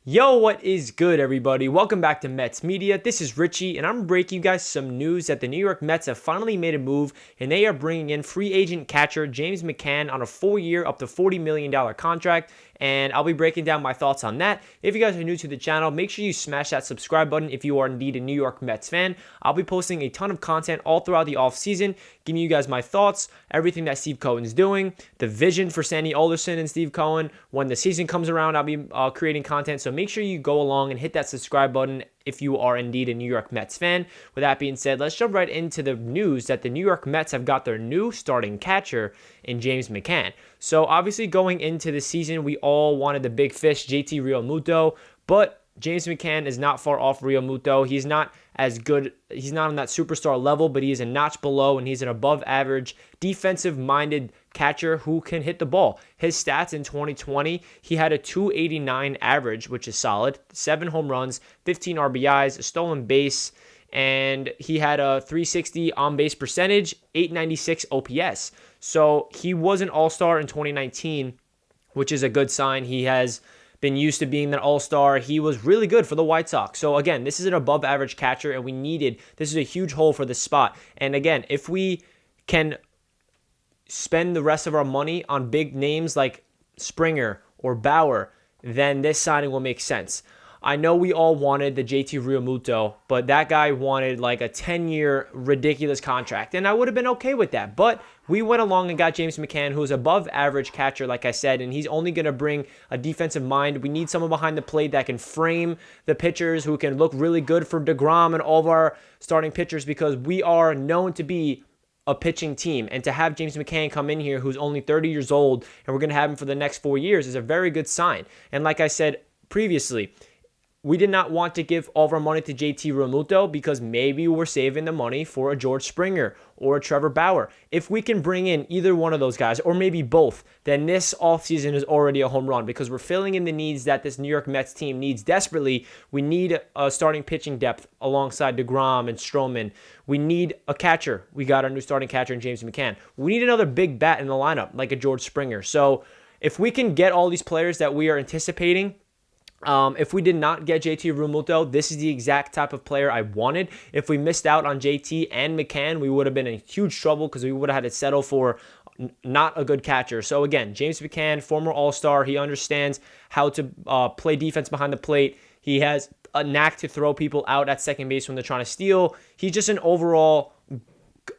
Yo, what is good, everybody? Welcome back to Mets Media. This is Richie, and I'm breaking you guys some news that the New York Mets have finally made a move, and they are bringing in free agent catcher James Mccann on a 4-year, up to $40 million contract, and I'll be breaking down my thoughts on that. If you guys are new to the channel, make sure you smash that subscribe button if you are indeed a New York Mets fan. I'll be posting a ton of content all throughout the offseason, giving you guys my thoughts, everything that Steve Cohen's doing, the vision for Sandy Alderson and Steve Cohen. When the season comes around, I'll be creating content, so make sure you go along and hit that subscribe button if you are indeed a New York Mets fan. With that being said, let's jump right into the news that the New York Mets have got their new starting catcher in James Mccann. So obviously going into the season, we all wanted the big fish, JT Realmuto, but James Mccann is not far off Realmuto. He's not as good. He's not on that superstar level, but he is a notch below, and he's an above-average, defensive-minded catcher who can hit the ball. His stats in 2020, he had a 289 average, which is solid, 7 home runs, 15 RBIs, a stolen base, and he had a 360 on-base percentage, 896 OPS. So he was an all-star in 2019, which is a good sign. He has been used to being an all-star. He was really good for the White Sox. So again, this is an above-average catcher, and this is a huge hole for this spot. And again, if we can spend the rest of our money on big names like Springer or Bauer, then this signing will make sense. I know we all wanted the JT Realmuto, but that guy wanted like a 10-year ridiculous contract, and I would have been okay with that. But we went along and got James Mccann, who's above average catcher, like I said, and he's only going to bring a defensive mind. We need someone behind the plate that can frame the pitchers, who can look really good for DeGrom and all of our starting pitchers, because we are known to be a pitching team. And to have James Mccann come in here, who's only 30 years old, and we're going to have him for the next 4 years, is a very good sign. And like I said previously, we did not want to give all of our money to JT Realmuto because maybe we're saving the money for a George Springer or a Trevor Bauer. If we can bring in either one of those guys, or maybe both, then this offseason is already a home run, because we're filling in the needs that this New York Mets team needs desperately. We need a starting pitching depth alongside DeGrom and Stroman. We need a catcher. We got our new starting catcher in James Mccann. We need another big bat in the lineup like a George Springer. So if we can get all these players that we are anticipating, if we did not get JT Realmuto, this is the exact type of player I wanted. If we missed out on JT and Mccann, we would have been in huge trouble, because we would have had to settle for not a good catcher. So again, James Mccann, former All-Star, he understands how to play defense behind the plate. He has a knack to throw people out at second base when they're trying to steal. He's just an overall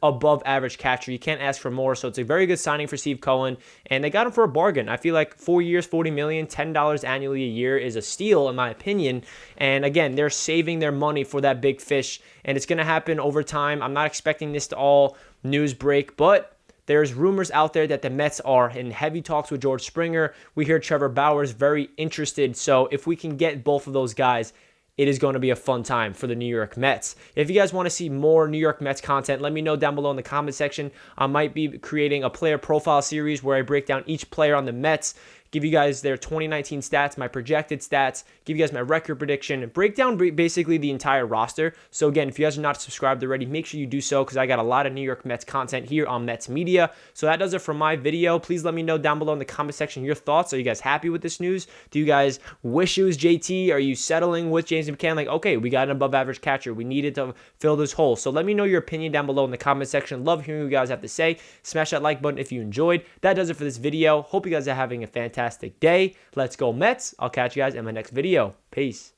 above average catcher. You can't ask for more. So it's a very good signing for Steve Cohen, and they got him for a bargain. I feel like 4 years, $40 million, $10 annually a year is a steal in my opinion. And again, they're saving their money for that big fish, and it's going to happen over time. I'm not expecting this to all news break, but there's rumors out there that the Mets are in heavy talks with George Springer. We hear Trevor Bauer is very interested. So if we can get both of those guys, it is going to be a fun time for the New York Mets. If you guys want to see more New York Mets content, let me know down below in the comment section. I might be creating a player profile series where I break down each player on the Mets, give you guys their 2019 stats, my projected stats, give you guys my record prediction, and break down basically the entire roster. So again, if you guys are not subscribed already, make sure you do so, because I got a lot of New York Mets content here on Mets Media. So that does it for my video. Please let me know down below in the comment section your thoughts. Are you guys happy with this news? Do you guys wish it was JT? Are you settling with James Mccann? Like, okay, we got an above average catcher. We needed to fill this hole. So let me know your opinion down below in the comment section. Love hearing what you guys have to say. Smash that like button if you enjoyed. That does it for this video. Hope you guys are having a fantastic day. Let's go Mets. I'll catch you guys in my next video. Peace.